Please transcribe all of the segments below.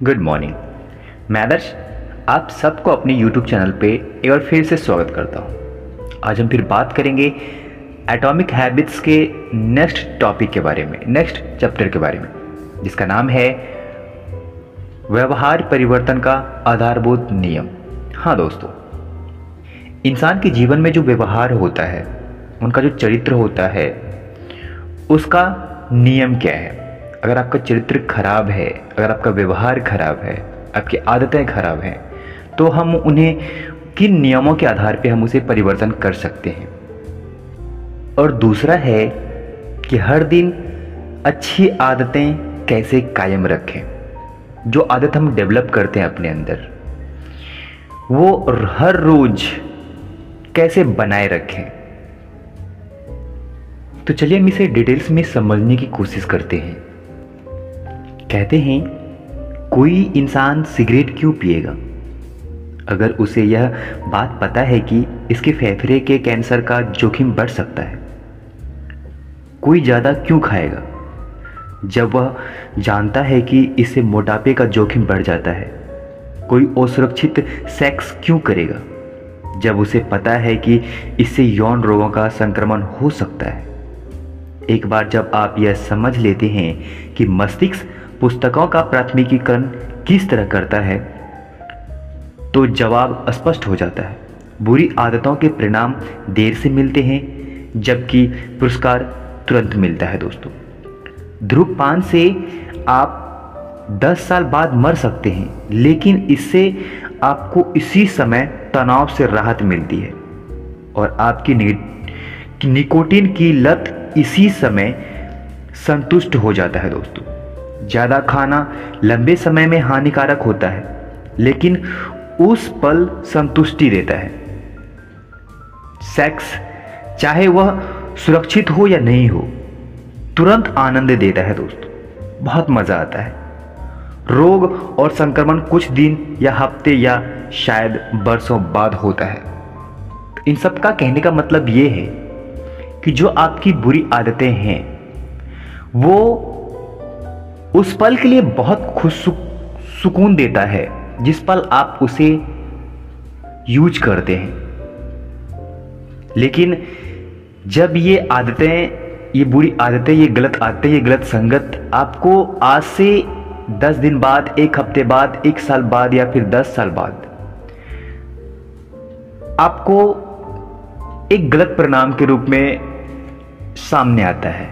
Good morning. मैं आदर्श आप सबको अपने YouTube चैनल पे एक बार फिर से स्वागत करता हूँ। आज हम फिर बात करेंगे एटॉमिक हैबिट्स के नेक्स्ट टॉपिक के बारे में, नेक्स्ट चैप्टर के बारे में, जिसका नाम है व्यवहार परिवर्तन का आधारभूत नियम। हाँ दोस्तों, इंसान के जीवन में जो व्यवहार होता है, उनका जो चरित्र होता है, उसका नियम क्या है। अगर आपका चरित्र खराब है, अगर आपका व्यवहार खराब है, आपकी आदतें खराब हैं, तो हम उन्हें किन नियमों के आधार पे हम उसे परिवर्तन कर सकते हैं। और दूसरा है कि हर दिन अच्छी आदतें कैसे कायम रखें। जो आदत हम डेवलप करते हैं अपने अंदर, वो हर रोज कैसे बनाए रखें। तो चलिए हम इसे डिटेल्स में समझने की कोशिश करते हैं। कहते हैं, कोई इंसान सिगरेट क्यों पिएगा अगर उसे यह बात पता है कि इसके फेफड़े के कैंसर का जोखिम बढ़ सकता है। कोई ज़्यादा क्यों खाएगा जब वह जानता है कि इससे मोटापे का जोखिम बढ़ जाता है। कोई असुरक्षित सेक्स क्यों करेगा जब उसे पता है कि इससे यौन रोगों का संक्रमण हो सकता है। एक बार जब आप यह समझ लेते हैं कि मस्तिष्क पुस्तकों का प्राथमिकीकरण किस तरह करता है, तो जवाब स्पष्ट हो जाता है। बुरी आदतों के परिणाम देर से मिलते हैं, जबकि पुरस्कार तुरंत मिलता है। दोस्तों, धूम्रपान से आप 10 साल बाद मर सकते हैं, लेकिन इससे आपको इसी समय तनाव से राहत मिलती है और आपकी निकोटीन की लत इसी समय संतुष्ट हो जाता है। दोस्तों, ज़्यादा खाना लंबे समय में हानिकारक होता है, लेकिन उस पल संतुष्टि देता है। सेक्स, चाहे वह सुरक्षित हो या नहीं हो, तुरंत आनंद देता है। दोस्तों, बहुत मज़ा आता है। रोग और संक्रमण कुछ दिन या हफ्ते या शायद बरसों बाद होता है। इन सब का कहने का मतलब ये है कि जो आपकी बुरी आदतें हैं, वो उस पल के लिए बहुत सुकून देता है जिस पल आप उसे यूज करते हैं। लेकिन जब ये आदतें, ये बुरी आदतें, ये गलत आदतें, ये गलत संगत आपको आज से 10 दिन बाद, 1 हफ्ते बाद, 1 साल बाद या फिर 10 साल बाद आपको एक गलत परिणाम के रूप में सामने आता है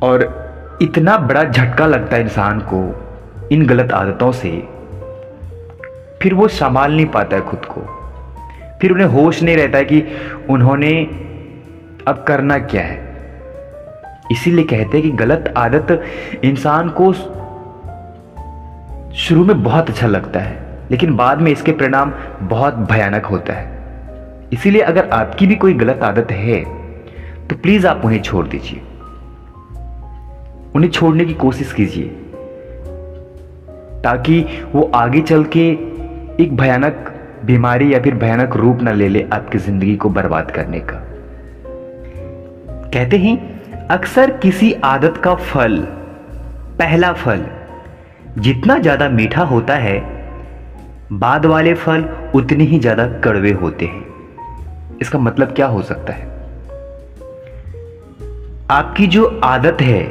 और इतना बड़ा झटका लगता है इंसान को इन गलत आदतों से, फिर वो संभाल नहीं पाता है खुद को। फिर उन्हें होश नहीं रहता है कि उन्होंने अब करना क्या है। इसीलिए कहते हैं कि गलत आदत इंसान को शुरू में बहुत अच्छा लगता है, लेकिन बाद में इसके परिणाम बहुत भयानक होता है। इसीलिए अगर आपकी भी कोई गलत आदत है तो प्लीज आप उन्हें छोड़ दीजिए, उन्हें छोड़ने की कोशिश कीजिए, ताकि वो आगे चल के एक भयानक बीमारी या फिर भयानक रूप ना ले ले आपकी जिंदगी को बर्बाद करने का। कहते हैं, अक्सर किसी आदत का फल, पहला फल जितना ज्यादा मीठा होता है, बाद वाले फल उतने ही ज्यादा कड़वे होते हैं। इसका मतलब क्या हो सकता है? आपकी जो आदत है,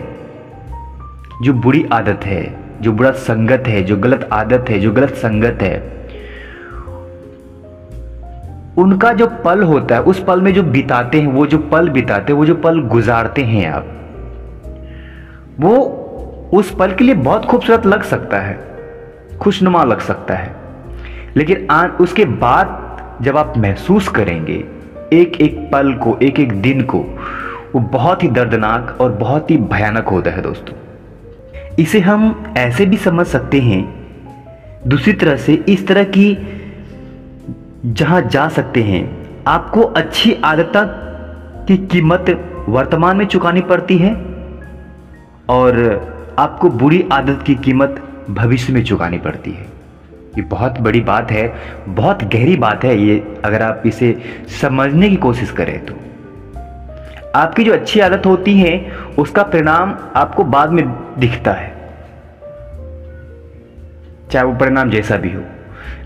जो बुरी आदत है, जो बुरा संगत है, जो गलत आदत है, जो गलत संगत है, उनका जो पल होता है, उस पल में जो बिताते हैं, वो जो पल बिताते हैं, वो जो पल गुजारते हैं आप, वो उस पल के लिए बहुत खूबसूरत लग सकता है, खुशनुमा लग सकता है, लेकिन उसके बाद जब आप महसूस करेंगे एक एक पल को, एक एक दिन को, वो बहुत ही दर्दनाक और बहुत ही भयानक होता है। दोस्तों, इसे हम ऐसे भी समझ सकते हैं, दूसरी तरह से इस तरह की जहां जा सकते हैं, आपको अच्छी आदतों की कीमत वर्तमान में चुकानी पड़ती है और आपको बुरी आदत की कीमत भविष्य में चुकानी पड़ती है। ये बहुत बड़ी बात है, बहुत गहरी बात है ये। अगर आप इसे समझने की कोशिश करें तो आपकी जो अच्छी आदत होती है उसका परिणाम आपको बाद में दिखता है, चाहे वो परिणाम जैसा भी हो।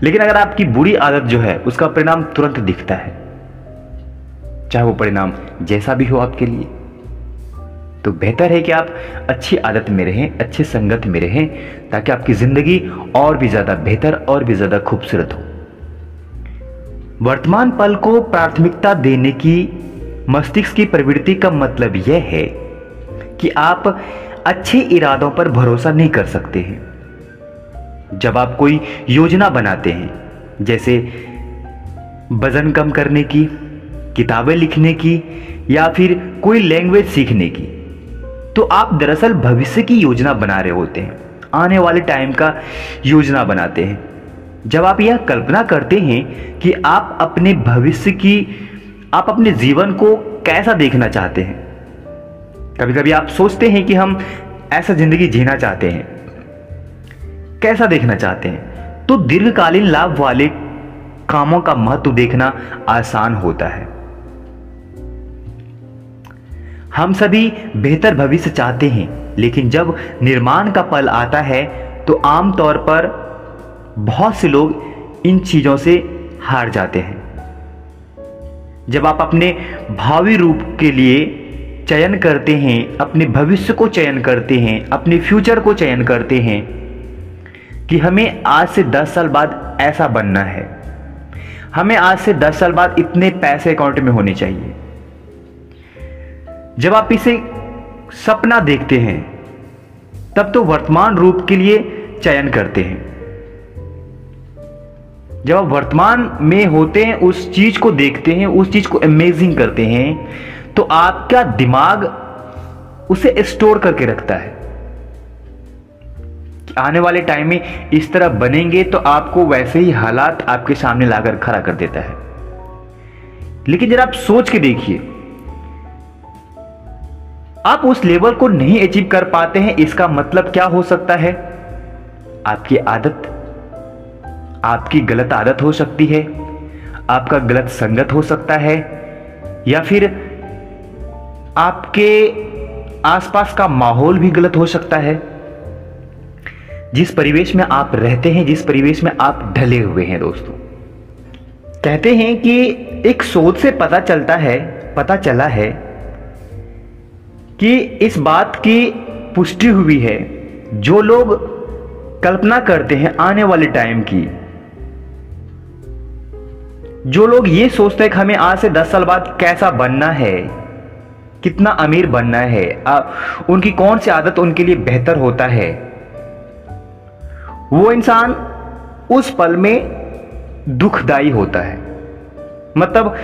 लेकिन अगर आपकी बुरी आदत जो है उसका परिणाम तुरंत दिखता है, चाहे वो परिणाम जैसा भी हो आपके लिए, तो बेहतर है कि आप अच्छी आदत में रहें, अच्छी संगत में रहें, ताकि आपकी जिंदगी और भी ज्यादा बेहतर और भी ज्यादा खूबसूरत हो। वर्तमान पल को प्राथमिकता देने की मस्तिष्क की प्रवृत्ति का मतलब यह है कि आप अच्छे इरादों पर भरोसा नहीं कर सकते हैं। जब आप कोई योजना बनाते हैं, जैसे वजन कम करने की, किताबें लिखने की या फिर कोई लैंग्वेज सीखने की, तो आप दरअसल भविष्य की योजना बना रहे होते हैं, आने वाले टाइम का योजना बनाते हैं। जब आप यह कल्पना करते हैं कि आप अपने भविष्य की, आप अपने जीवन को कैसा देखना चाहते हैं, कभी कभी आप सोचते हैं कि हम ऐसा जिंदगी जीना चाहते हैं, कैसा देखना चाहते हैं, तो दीर्घकालीन लाभ वाले कामों का महत्व देखना आसान होता है। हम सभी बेहतर भविष्य चाहते हैं, लेकिन जब निर्माण का पल आता है तो आमतौर पर बहुत से लोग इन चीजों से हार जाते हैं। जब आप अपने भावी रूप के लिए चयन करते हैं, अपने भविष्य को चयन करते हैं, अपने फ्यूचर को चयन करते हैं कि हमें आज से 10 साल बाद ऐसा बनना है, हमें आज से 10 साल बाद इतने पैसे अकाउंट में होने चाहिए, जब आप इसे सपना देखते हैं तब तो वर्तमान रूप के लिए चयन करते हैं। जब आप वर्तमान में होते हैं, उस चीज को देखते हैं, उस चीज को अमेजिंग करते हैं, तो आपका दिमाग उसे स्टोर करके रखता है कि आने वाले टाइम में इस तरह बनेंगे तो आपको वैसे ही हालात आपके सामने लाकर खड़ा कर देता है। लेकिन जब आप सोच के देखिए, आप उस लेवल को नहीं अचीव कर पाते हैं, इसका मतलब क्या हो सकता है? आपकी आदत, आपकी गलत आदत हो सकती है, आपका गलत संगत हो सकता है, या फिर आपके आसपास का माहौल भी गलत हो सकता है। जिस परिवेश में आप रहते हैं, जिस परिवेश में आप ढले हुए हैं दोस्तों, कहते हैं कि एक शोध से पता चला है कि इस बात की पुष्टि हुई है, जो लोग कल्पना करते हैं आने वाले टाइम की, जो लोग ये सोचते हैं कि हमें आज से 10 साल बाद कैसा बनना है, कितना अमीर बनना है, उनकी कौन सी आदत उनके लिए बेहतर होता है, वो इंसान उस पल में दुखदाई होता है। मतलब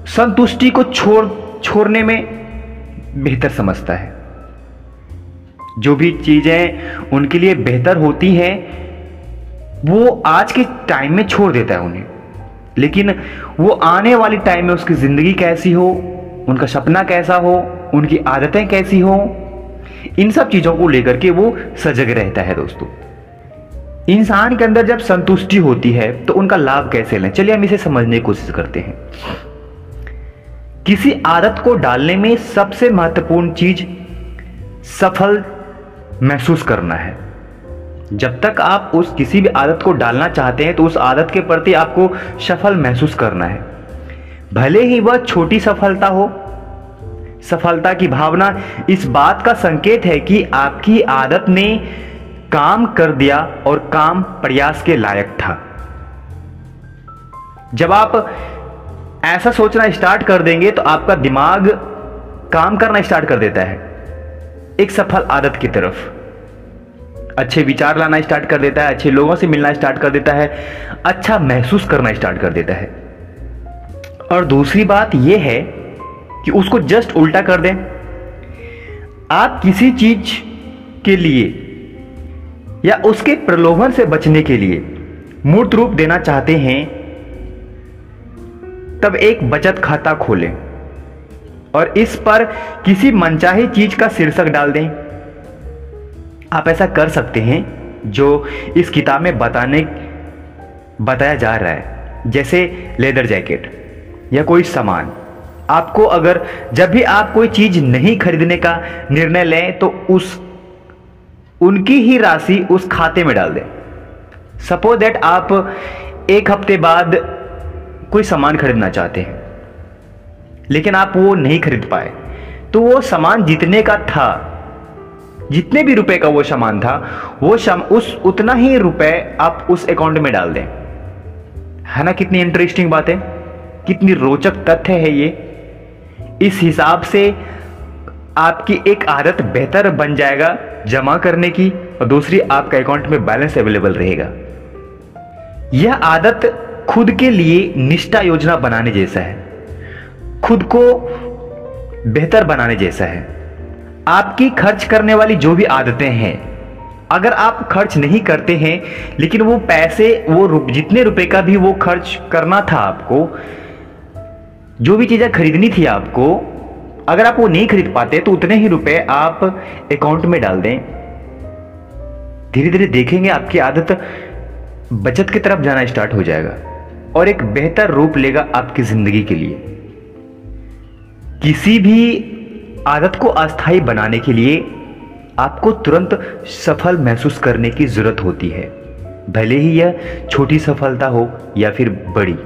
संतुष्टि को छोड़ने में बेहतर समझता है। जो भी चीजें उनके लिए बेहतर होती हैं वो आज के टाइम में छोड़ देता है उन्हें, लेकिन वो आने वाले टाइम में उसकी जिंदगी कैसी हो, उनका सपना कैसा हो, उनकी आदतें कैसी हो, इन सब चीजों को लेकर के वो सजग रहता है। दोस्तों, इंसान के अंदर जब संतुष्टि होती है तो उनका लाभ कैसे लें, चलिए हम इसे समझने की कोशिश करते हैं। किसी आदत को डालने में सबसे महत्वपूर्ण चीज सफल महसूस करना है। जब तक आप उस किसी भी आदत को डालना चाहते हैं तो उस आदत के प्रति आपको सफल महसूस करना है, भले ही वह छोटी सफलता हो। सफलता की भावना इस बात का संकेत है कि आपकी आदत ने काम कर दिया और काम प्रयास के लायक था। जब आप ऐसा सोचना स्टार्ट कर देंगे तो आपका दिमाग काम करना स्टार्ट कर देता है एक सफल आदत की तरफ, अच्छे विचार लाना स्टार्ट कर देता है, अच्छे लोगों से मिलना स्टार्ट कर देता है, अच्छा महसूस करना स्टार्ट कर देता है। और दूसरी बात यह है कि उसको जस्ट उल्टा कर दें। आप किसी चीज के लिए या उसके प्रलोभन से बचने के लिए मूर्त रूप देना चाहते हैं, तब एक बचत खाता खोलें और इस पर किसी मनचाही चीज का शीर्षक डाल दें। आप ऐसा कर सकते हैं जो इस किताब में बताया जा रहा है, जैसे लेदर जैकेट या कोई सामान। आपको अगर जब भी आप कोई चीज नहीं खरीदने का निर्णय लें तो उनकी ही राशि उस खाते में डाल दें। सपोज दैट आप एक हफ्ते बाद कोई सामान खरीदना चाहते हैं, लेकिन आप वो नहीं खरीद पाए, तो वो सामान जितने का था, जितने भी रुपए का वो सामान था, वो उस उतना ही रुपए आप उस अकाउंट में डाल दें। है ना, कितनी इंटरेस्टिंग बात है, कितनी रोचक तथ्य है ये। इस हिसाब से आपकी एक आदत बेहतर बन जाएगा जमा करने की, और दूसरी आपका अकाउंट में बैलेंस अवेलेबल रहेगा। यह आदत खुद के लिए निष्ठा योजना बनाने जैसा है, खुद को बेहतर बनाने जैसा है। आपकी खर्च करने वाली जो भी आदतें हैं, अगर आप खर्च नहीं करते हैं, लेकिन वो पैसे, वो जितने रुपए का भी वो खर्च करना था आपको, जो भी चीजें खरीदनी थी आपको, अगर आप वो नहीं खरीद पाते तो उतने ही रुपए आप अकाउंट में डाल दें। धीरे धीरे देखेंगे आपकी आदत बचत की तरफ जाना स्टार्ट हो जाएगा और एक बेहतर रूप लेगा आपकी जिंदगी के लिए। किसी भी आदत को अस्थायी बनाने के लिए आपको तुरंत सफल महसूस करने की जरूरत होती है, भले ही यह छोटी सफलता हो या फिर बड़ी।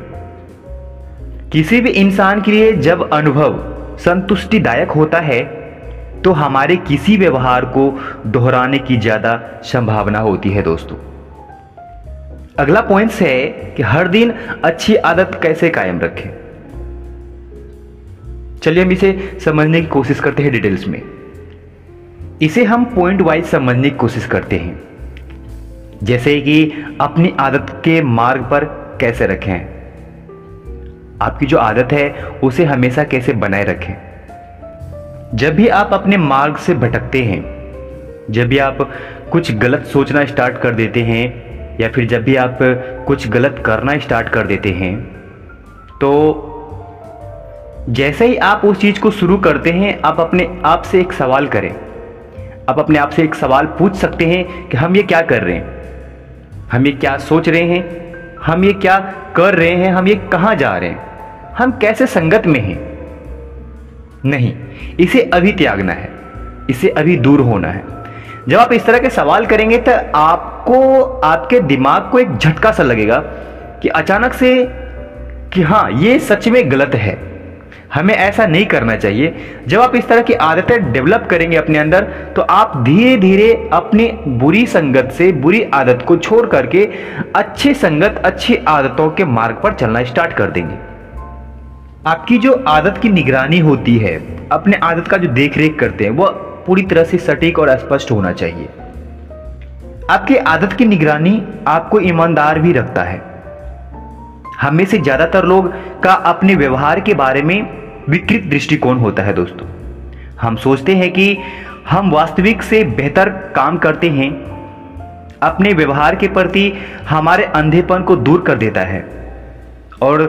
किसी भी इंसान के लिए जब अनुभव संतुष्टिदायक होता है तो हमारे किसी व्यवहार को दोहराने की ज्यादा संभावना होती है दोस्तों। अगला पॉइंट है कि हर दिन अच्छी आदत कैसे कायम रखें। चलिए हम इसे समझने की कोशिश करते हैं डिटेल्स में। इसे हम पॉइंट वाइज समझने की कोशिश करते हैं, जैसे कि अपनी आदत के मार्ग पर कैसे रखें, आपकी जो आदत है उसे हमेशा कैसे बनाए रखें। जब भी आप अपने मार्ग से भटकते हैं, जब भी आप कुछ गलत सोचना स्टार्ट कर देते हैं, या फिर जब भी आप कुछ गलत करना स्टार्ट कर देते हैं, तो जैसे ही आप उस चीज को शुरू करते हैं, आप अपने आप से एक सवाल करें। आप अपने आप से एक सवाल पूछ सकते हैं कि हम ये क्या कर रहे हैं, हम ये क्या सोच रहे हैं, हम ये क्या कर रहे हैं, हम ये कहां जा रहे हैं, हम कैसे संगत में हैं। नहीं, इसे अभी त्यागना है, इसे अभी दूर होना है। जब आप इस तरह के सवाल करेंगे तो आपको, आपके दिमाग को एक झटका सा लगेगा कि अचानक से कि हाँ, ये सच में गलत है, हमें ऐसा नहीं करना चाहिए। जब आप इस तरह की आदतें डेवलप करेंगे अपने अंदर, तो आप धीरे धीरे अपनी बुरी संगत से, बुरी आदत को छोड़ करके अच्छी संगत, अच्छी आदतों के मार्ग पर चलना स्टार्ट कर देंगे। आपकी जो आदत की निगरानी होती है, अपने आदत का जो देख रेख करते हैं, वह पूरी तरह से सटीक और स्पष्ट होना चाहिए। आपकी आदत की निगरानी आपको ईमानदार भी रखता है। हमें से ज्यादातर लोग का अपने व्यवहार के बारे में विकृत दृष्टिकोण होता है दोस्तों। हम सोचते हैं कि हम वास्तविक से बेहतर काम करते हैं। अपने व्यवहार के प्रति हमारे अंधेपन को दूर कर देता है, और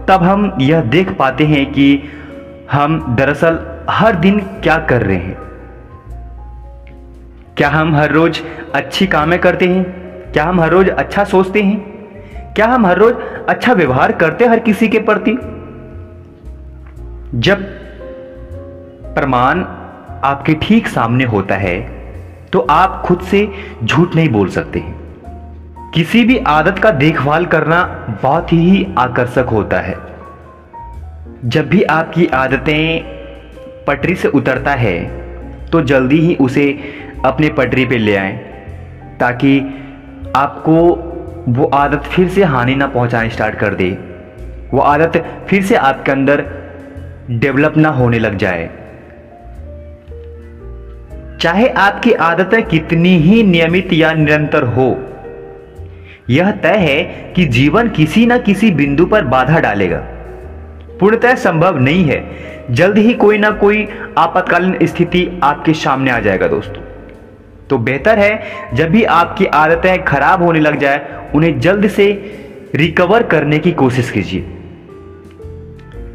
तब हम यह देख पाते हैं कि हम दरअसल हर दिन क्या कर रहे हैं। क्या हम हर रोज अच्छी कामें करते हैं? क्या हम हर रोज अच्छा सोचते हैं? क्या हम हर रोज अच्छा व्यवहार करते हैं हर किसी के प्रति? जब प्रमाण आपके ठीक सामने होता है तो आप खुद से झूठ नहीं बोल सकते हैं। किसी भी आदत का देखभाल करना बहुत ही आकर्षक होता है। जब भी आपकी आदतें पटरी से उतरता है तो जल्दी ही उसे अपने पटरी पे ले आएं, ताकि आपको वो आदत फिर से हानि ना पहुंचानी स्टार्ट कर दे, वो आदत फिर से आपके अंदर डेवलप ना होने लग जाए। चाहे आपकी आदतें कितनी ही नियमित या निरंतर हो, यह तय है कि जीवन किसी न किसी बिंदु पर बाधा डालेगा। पूर्णतः संभव नहीं है, जल्द ही कोई ना कोई आपातकालीन स्थिति आपके सामने आ जाएगा दोस्तों। तो बेहतर है जब भी आपकी आदतें खराब होने लग जाए, उन्हें जल्द से रिकवर करने की कोशिश कीजिए।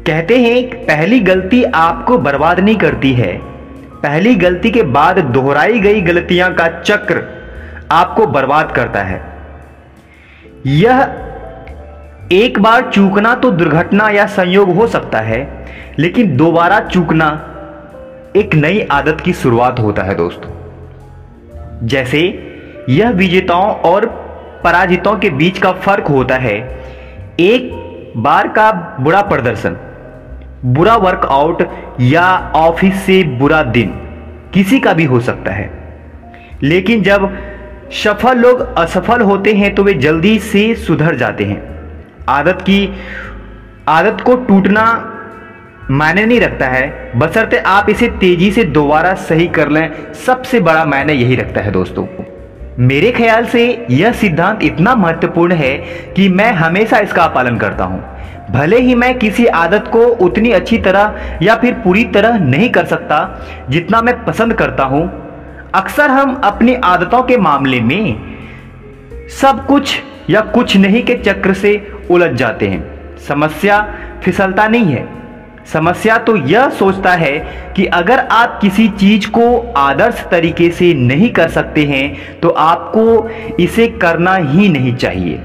कहते हैं पहली गलती आपको बर्बाद नहीं करती है, पहली गलती के बाद दोहराई गई गलतियां का चक्र आपको बर्बाद करता है। यह एक बार चूकना तो दुर्घटना या संयोग हो सकता है, लेकिन दोबारा चूकना एक नई आदत की शुरुआत होता है दोस्तों। जैसे यह विजेताओं और पराजितों के बीच का फर्क होता है एक बार का बुरा प्रदर्शन, बुरा वर्कआउट या ऑफिस से बुरा दिन किसी का भी हो सकता है, लेकिन जब सफल लोग असफल होते हैं तो वे जल्दी से सुधर जाते हैं। आदत को टूटना मायने नहीं रखता है, बशर्ते आप इसे तेजी से दोबारा सही कर लें, सबसे बड़ा मायने यही रखता है दोस्तों। मेरे ख्याल से यह सिद्धांत इतना महत्वपूर्ण है कि मैं हमेशा इसका पालन करता हूं। भले ही मैं किसी आदत को उतनी अच्छी तरह या फिर पूरी तरह नहीं कर सकता जितना मैं पसंद करता हूं, अक्सर हम अपनी आदतों के मामले में सब कुछ या कुछ नहीं के चक्र से उलझ जाते हैं। समस्या फिसलता नहीं है, समस्या तो यह सोचता है कि अगर आप किसी चीज को आदर्श तरीके से नहीं कर सकते हैं तो आपको इसे करना ही नहीं चाहिए।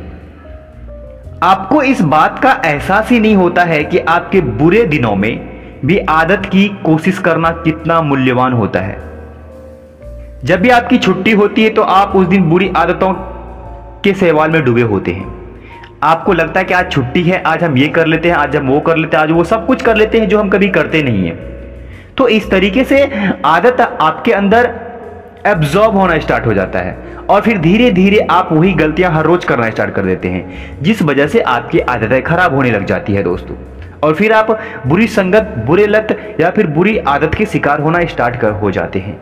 आपको इस बात का एहसास ही नहीं होता है कि आपके बुरे दिनों में भी आदत की कोशिश करना कितना मूल्यवान होता है। जब भी आपकी छुट्टी होती है तो आप उस दिन बुरी आदतों के सवाल में डूबे होते हैं। आपको लगता है कि आज छुट्टी है, आज हम ये कर लेते हैं, आज हम वो कर लेते हैं, आज वो सब कुछ कर लेते हैं जो हम कभी करते नहीं है। तो इस तरीके से आदत आपके अंदर एब्जॉर्ब होना स्टार्ट हो जाता है और फिर धीरे धीरे आप वही गलतियां हर रोज करना स्टार्ट कर देते हैं, जिस वजह से आपकी आदतें खराब होने लग जाती है दोस्तों। और फिर आप बुरी संगत, बुरे लत या फिर बुरी आदत के शिकार होना स्टार्ट हो जाते हैं।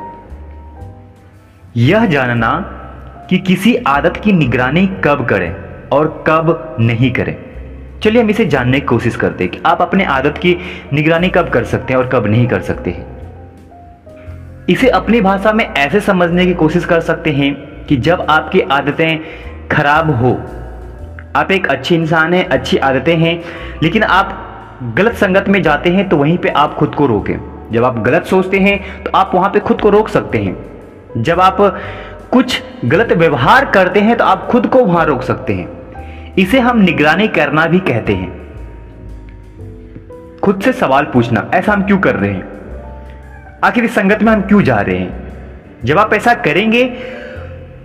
यह जानना कि किसी आदत की निगरानी कब करें और कब नहीं करें, चलिए हम इसे जानने की कोशिश करते हैं कि आप अपने आदत की निगरानी कब कर सकते हैं और कब नहीं कर सकते हैं। इसे अपनी भाषा में ऐसे समझने की कोशिश कर सकते हैं कि जब आपकी आदतें खराब हो, आप एक अच्छे इंसान हैं, अच्छी आदतें हैं, लेकिन आप गलत संगत में जाते हैं तो वहीं पे आप खुद को रोकें। जब आप गलत सोचते हैं तो आप वहां पे खुद को रोक सकते हैं। जब आप कुछ गलत व्यवहार करते हैं तो आप खुद को वहां रोक सकते हैं। इसे हम निगरानी करना भी कहते हैं। खुद से सवाल पूछना, ऐसा हम क्यों कर रहे हैं, आखिर इस संगत में हम क्यों जा रहे हैं। जब आप ऐसा करेंगे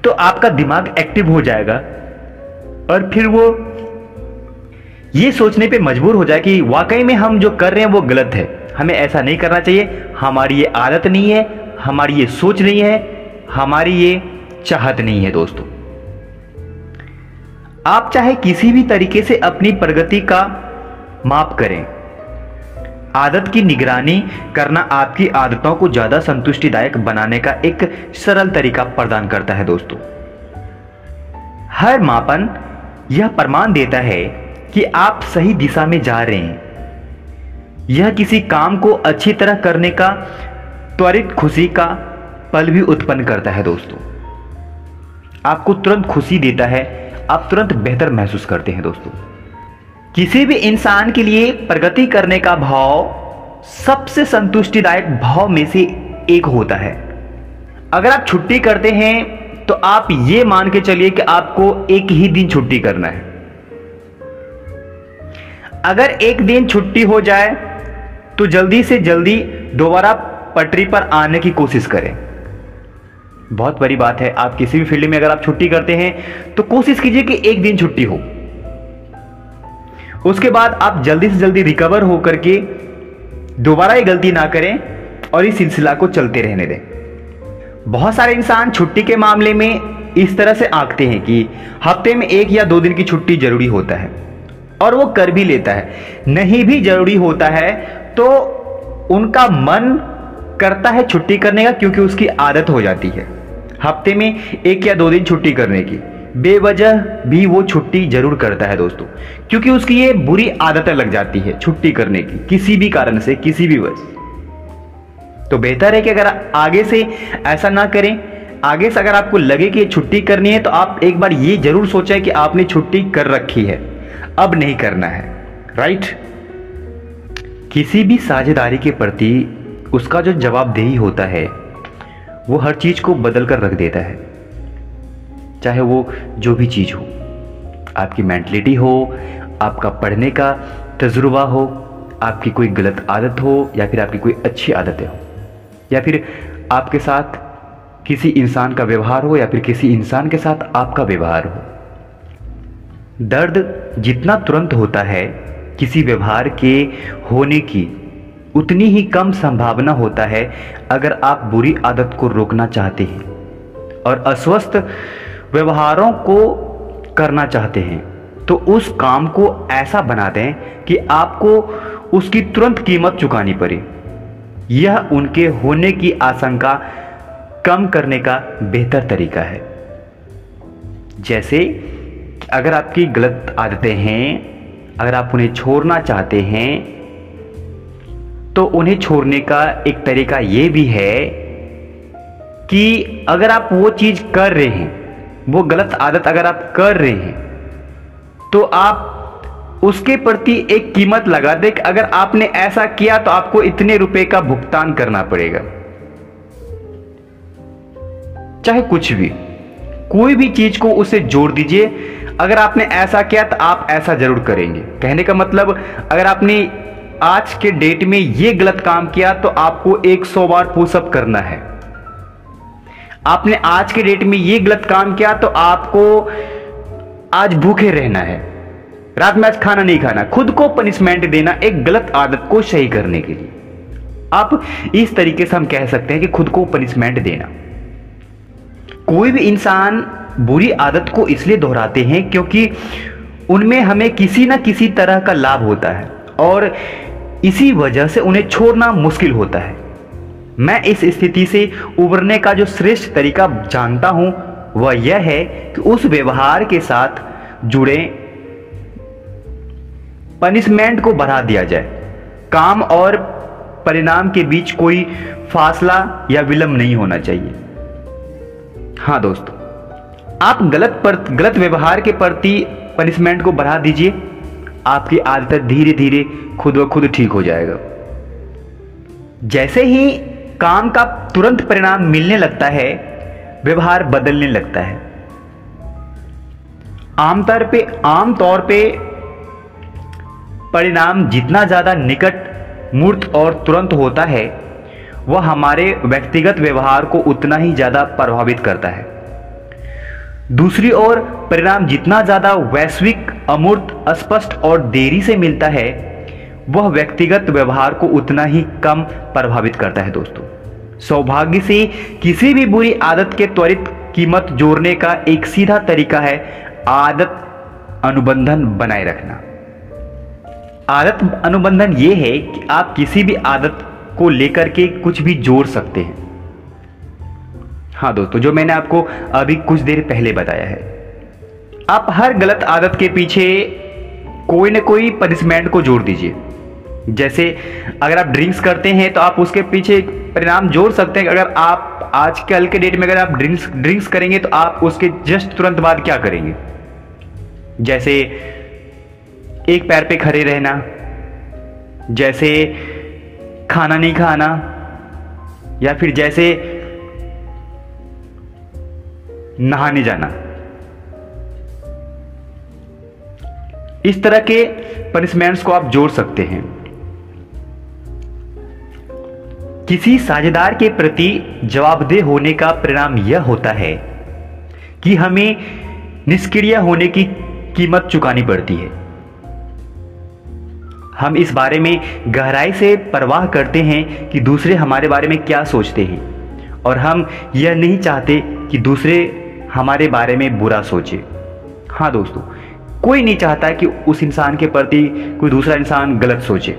तो आपका दिमाग एक्टिव हो जाएगा और फिर वो ये सोचने पे मजबूर हो जाए कि वाकई में हम जो कर रहे हैं वो गलत है, हमें ऐसा नहीं करना चाहिए, हमारी ये आदत नहीं है, हमारी ये सोच नहीं है, हमारी ये चाहत नहीं है। दोस्तों, आप चाहे किसी भी तरीके से अपनी प्रगति का माप करें, आदत की निगरानी करना आपकी आदतों को ज्यादा संतुष्टिदायक बनाने का एक सरल तरीका प्रदान करता है। दोस्तों, हर मापन यह प्रमाण देता है कि आप सही दिशा में जा रहे हैं। यह किसी काम को अच्छी तरह करने का त्वरित खुशी का पल भी उत्पन्न करता है। दोस्तों, आपको तुरंत खुशी देता है, आप तुरंत बेहतर महसूस करते हैं। दोस्तों, किसी भी इंसान के लिए प्रगति करने का भाव सबसे संतुष्टिदायक भाव में से एक होता है। अगर आप छुट्टी करते हैं तो आप ये मान के चलिए कि आपको एक ही दिन छुट्टी करना है। अगर एक दिन छुट्टी हो जाए तो जल्दी से जल्दी दोबारा पटरी पर आने की कोशिश करें। बहुत बड़ी बात है, आप किसी भी फील्ड में अगर आप छुट्टी करते हैं तो कोशिश कीजिए कि एक दिन छुट्टी हो, उसके बाद आप जल्दी से जल्दी रिकवर होकर के दोबारा ये गलती ना करें और इस सिलसिला को चलते रहने दें। बहुत सारे इंसान छुट्टी के मामले में इस तरह से आंकते हैं कि हफ्ते में 1 या 2 दिन की छुट्टी जरूरी होता है और वो कर भी लेता है। नहीं भी जरूरी होता है तो उनका मन करता है छुट्टी करने का, क्योंकि उसकी आदत हो जाती है हफ्ते में 1 या 2 दिन छुट्टी करने की। बेवजह भी वो छुट्टी जरूर करता है दोस्तों, क्योंकि उसकी ये बुरी आदतें लग जाती है छुट्टी करने की, किसी भी कारण से, किसी भी वजह। तो बेहतर है कि अगर आगे से ऐसा ना करें। आगे से अगर आपको लगे कि छुट्टी करनी है तो आप एक बार ये जरूर सोचें कि आपने छुट्टी कर रखी है, अब नहीं करना है। राइट। किसी भी साझेदारी के प्रति उसका जो जवाबदेही होता है वो हर चीज को बदल कर रख देता है, चाहे वो जो भी चीज हो। आपकी मेंटलिटी हो, आपका पढ़ने का तजुर्बा हो, आपकी कोई गलत आदत हो या फिर आपकी कोई अच्छी आदतें हो, या फिर आपके साथ किसी इंसान का व्यवहार हो या फिर किसी इंसान के साथ आपका व्यवहार हो। दर्द जितना तुरंत होता है किसी व्यवहार के होने की, उतनी ही कम संभावना होता है अगर आप बुरी आदत को रोकना चाहते हैं और अस्वस्थ व्यवहारों को करना चाहते हैं, तो उस काम को ऐसा बना दें कि आपको उसकी तुरंत कीमत चुकानी पड़े। यह उनके होने की आशंका कम करने का बेहतर तरीका है। जैसे अगर आपकी गलत आदतें हैं, अगर आप उन्हें छोड़ना चाहते हैं, तो उन्हें छोड़ने का एक तरीका ये भी है कि अगर आप वो चीज़ कर रहे हैं, वो गलत आदत अगर आप कर रहे हैं, तो आप उसके प्रति एक कीमत लगा दें कि अगर आपने ऐसा किया तो आपको इतने रुपए का भुगतान करना पड़ेगा। चाहे कुछ भी, कोई भी चीज को उसे जोड़ दीजिए, अगर आपने ऐसा किया तो आप ऐसा जरूर करेंगे। कहने का मतलब, अगर आपने आज के डेट में ये गलत काम किया तो आपको 100 बार पुशअप करना है। आपने आज के डेट में ये गलत काम किया तो आपको आज भूखे रहना है, रात में आज खाना नहीं खाना। खुद को पनिशमेंट देना एक गलत आदत को सही करने के लिए। आप इस तरीके से हम कह सकते हैं कि खुद को पनिशमेंट देना। कोई भी इंसान बुरी आदत को इसलिए दोहराते हैं क्योंकि उनमें हमें किसी ना किसी तरह का लाभ होता है और इसी वजह से उन्हें छोड़ना मुश्किल होता है। मैं इस स्थिति से उबरने का जो श्रेष्ठ तरीका जानता हूं वह यह है कि उस व्यवहार के साथ जुड़े पनिशमेंट को बढ़ा दिया जाए। काम और परिणाम के बीच कोई फासला या विलंब नहीं होना चाहिए। हाँ दोस्तों, आप गलत व्यवहार के प्रति पनिशमेंट को बढ़ा दीजिए, आपकी आदत धीरे धीरे खुद ब खुद ठीक हो जाएगा। जैसे ही काम का तुरंत परिणाम मिलने लगता है, व्यवहार बदलने लगता है। आमतौर पे परिणाम जितना ज्यादा निकट, मूर्त और तुरंत होता है, वह हमारे व्यक्तिगत व्यवहार को उतना ही ज्यादा प्रभावित करता है। दूसरी ओर परिणाम जितना ज्यादा वैश्विक, अमूर्त, अस्पष्ट और देरी से मिलता है, वह व्यक्तिगत व्यवहार को उतना ही कम प्रभावित करता है। दोस्तों, सौभाग्य से किसी भी बुरी आदत के त्वरित कीमत जोड़ने का एक सीधा तरीका है आदत अनुबंधन बनाए रखना। आदत अनुबंधन यह है कि आप किसी भी आदत को लेकर के कुछ भी जोड़ सकते हैं। हाँ दोस्तों, जो मैंने आपको अभी कुछ देर पहले बताया है, आप हर गलत आदत के पीछे कोई ना कोई पनिशमेंट को जोड़ दीजिए। जैसे अगर आप ड्रिंक्स करते हैं तो आप उसके पीछे परिणाम जोड़ सकते हैं। अगर आप आजकल के डेट में अगर आप ड्रिंक्स करेंगे तो आप उसके जस्ट तुरंत बाद क्या करेंगे? जैसे एक पैर पे खड़े रहना, जैसे खाना नहीं खाना, या फिर जैसे नहाने जाना। इस तरह के पनिशमेंट्स को आप जोड़ सकते हैं। किसी साझेदार के प्रति जवाबदेह होने का परिणाम यह होता है कि हमें निष्क्रिय होने की कीमत चुकानी पड़ती है। हम इस बारे में गहराई से परवाह करते हैं कि दूसरे हमारे बारे में क्या सोचते हैं, और हम यह नहीं चाहते कि दूसरे हमारे बारे में बुरा सोचे। हाँ दोस्तों, कोई नहीं चाहता कि उस इंसान के प्रति कोई दूसरा इंसान गलत सोचे।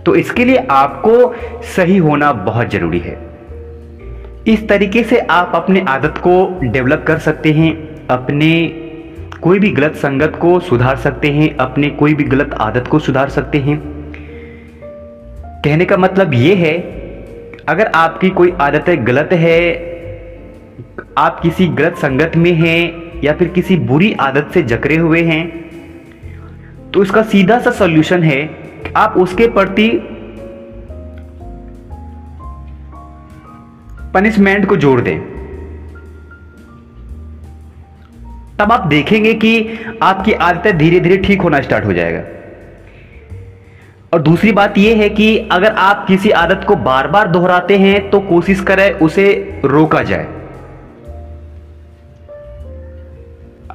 तो इसके लिए आपको सही होना बहुत जरूरी है। इस तरीके से आप अपने आदत को डेवलप कर सकते हैं, अपने कोई भी गलत संगत को सुधार सकते हैं, अपने कोई भी गलत आदत को सुधार सकते हैं। कहने का मतलब ये है, अगर आपकी कोई आदतें गलत है, आप किसी गलत संगत में हैं या फिर किसी बुरी आदत से जकड़े हुए हैं, तो इसका सीधा सा सॉल्यूशन है कि आप उसके प्रति पनिशमेंट को जोड़ दें। तब आप देखेंगे कि आपकी आदतें धीरे धीरे ठीक होना स्टार्ट हो जाएगा। और दूसरी बात यह है कि अगर आप किसी आदत को बार बार दोहराते हैं तो कोशिश करें उसे रोका जाए।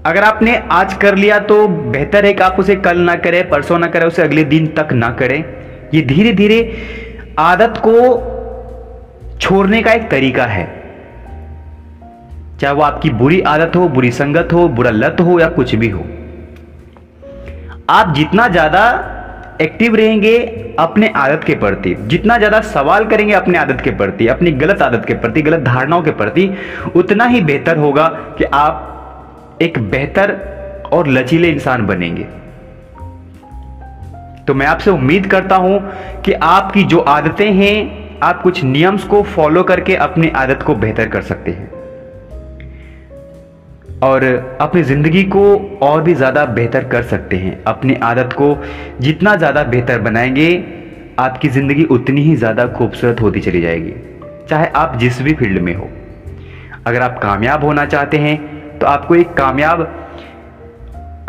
अगर आपने आज कर लिया तो बेहतर है कि आप उसे कल ना करें, परसों ना करें, उसे अगले दिन तक ना करें। ये धीरे धीरे आदत को छोड़ने का एक तरीका है, चाहे वो आपकी बुरी आदत हो, बुरी संगत हो, बुरा लत हो या कुछ भी हो। आप जितना ज्यादा एक्टिव रहेंगे अपने आदत के प्रति, जितना ज्यादा सवाल करेंगे अपने आदत के प्रति, अपनी गलत आदत के प्रति, गलत धारणाओं के प्रति, उतना ही बेहतर होगा कि आप एक बेहतर और लचीले इंसान बनेंगे। तो मैं आपसे उम्मीद करता हूं कि आपकी जो आदतें हैं, आप कुछ नियम्स को फॉलो करके अपनी आदत को बेहतर कर सकते हैं और अपनी जिंदगी को और भी ज्यादा बेहतर कर सकते हैं। अपनी आदत को जितना ज्यादा बेहतर बनाएंगे, आपकी जिंदगी उतनी ही ज्यादा खूबसूरत होती चली जाएगी, चाहे आप जिस भी फील्ड में हो। अगर आप कामयाब होना चाहते हैं तो आपको एक कामयाब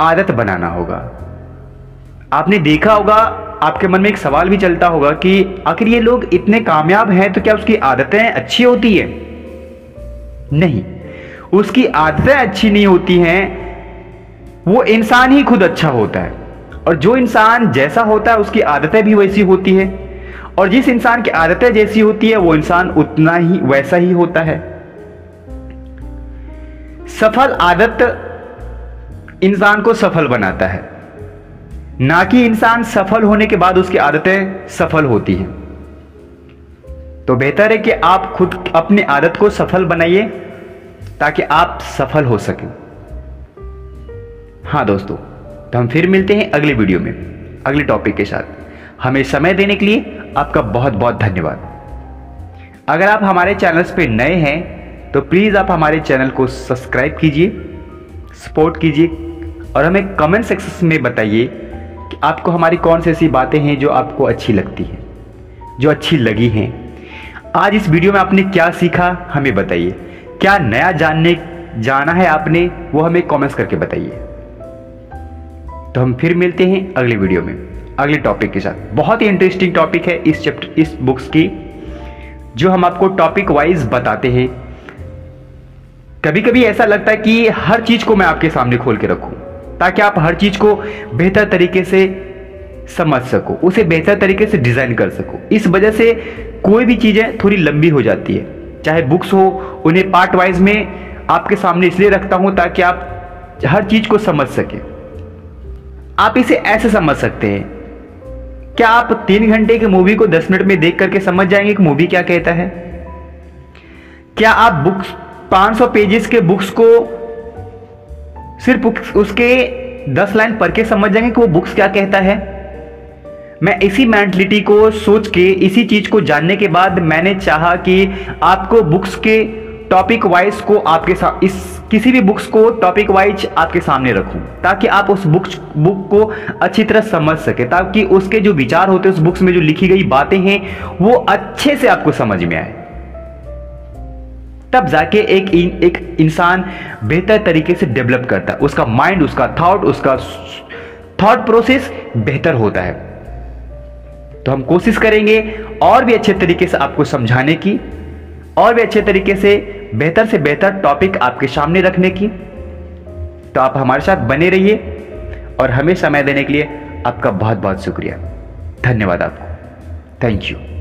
आदत बनाना होगा। आपने देखा होगा, आपके मन में एक सवाल भी चलता होगा कि आखिर ये लोग इतने कामयाब हैं तो क्या उसकी आदतें अच्छी होती है? नहीं, उसकी आदतें अच्छी नहीं होती हैं, वो इंसान ही खुद अच्छा होता है। और जो इंसान जैसा होता है उसकी आदतें भी वैसी होती है, और जिस इंसान की आदतें जैसी होती है वो इंसान उतना ही वैसा ही होता है। सफल आदत इंसान को सफल बनाता है, ना कि इंसान सफल होने के बाद उसकी आदतें सफल होती हैं। तो बेहतर है कि आप खुद अपनी आदत को सफल बनाइए ताकि आप सफल हो सकें। हाँ दोस्तों, तो हम फिर मिलते हैं अगले वीडियो में अगले टॉपिक के साथ। हमें समय देने के लिए आपका बहुत बहुत धन्यवाद। अगर आप हमारे चैनल्स पे नए हैं तो प्लीज़ आप हमारे चैनल को सब्सक्राइब कीजिए, सपोर्ट कीजिए और हमें कमेंट सेक्शन में बताइए कि आपको हमारी कौन सी ऐसी बातें हैं जो आपको अच्छी लगती हैं, जो अच्छी लगी हैं। आज इस वीडियो में आपने क्या सीखा हमें बताइए, क्या नया जाना है आपने, वो हमें कमेंट्स करके बताइए। तो हम फिर मिलते हैं अगले वीडियो में अगले टॉपिक के साथ। बहुत ही इंटरेस्टिंग टॉपिक है इस बुक्स की, जो हम आपको टॉपिक वाइज बताते हैं। कभी कभी ऐसा लगता है कि हर चीज को मैं आपके सामने खोल के रखूं ताकि आप हर चीज को बेहतर तरीके से समझ सको, उसे बेहतर तरीके से डिजाइन कर सको। इस वजह से कोई भी चीजें थोड़ी लंबी हो जाती है, चाहे बुक्स हो, उन्हें पार्ट वाइज में आपके सामने इसलिए रखता हूं ताकि आप हर चीज को समझ सके। आप इसे ऐसे समझ सकते हैं, क्या आप 3 घंटे की मूवी को 10 मिनट में देख करके समझ जाएंगे कि मूवी क्या कहता है? क्या आप बुक्स 500 पेजेस के बुक्स को सिर्फ उसके 10 लाइन पढ़ के समझ जाएंगे कि वो बुक्स क्या कहता है? मैं इसी मेंटलिटी को सोच के, इसी चीज को जानने के बाद मैंने चाहा कि आपको बुक्स के टॉपिक वाइज को आपके साथ किसी भी बुक्स को टॉपिक वाइज आपके सामने रखूं ताकि आप उस बुक को अच्छी तरह समझ सके, ताकि उसके जो विचार होते हैं उस बुक्स में जो लिखी गई बातें हैं वो अच्छे से आपको समझ में आए। तब जाके एक इंसान बेहतर तरीके से डेवलप करता है, उसका माइंड, उसका थॉट प्रोसेस बेहतर होता है। तो हम कोशिश करेंगे और भी अच्छे तरीके से आपको समझाने की, और भी अच्छे तरीके से बेहतर टॉपिक आपके सामने रखने की। तो आप हमारे साथ बने रहिए और हमें समय देने के लिए आपका बहुत बहुत शुक्रिया। धन्यवाद आपको। Thank you.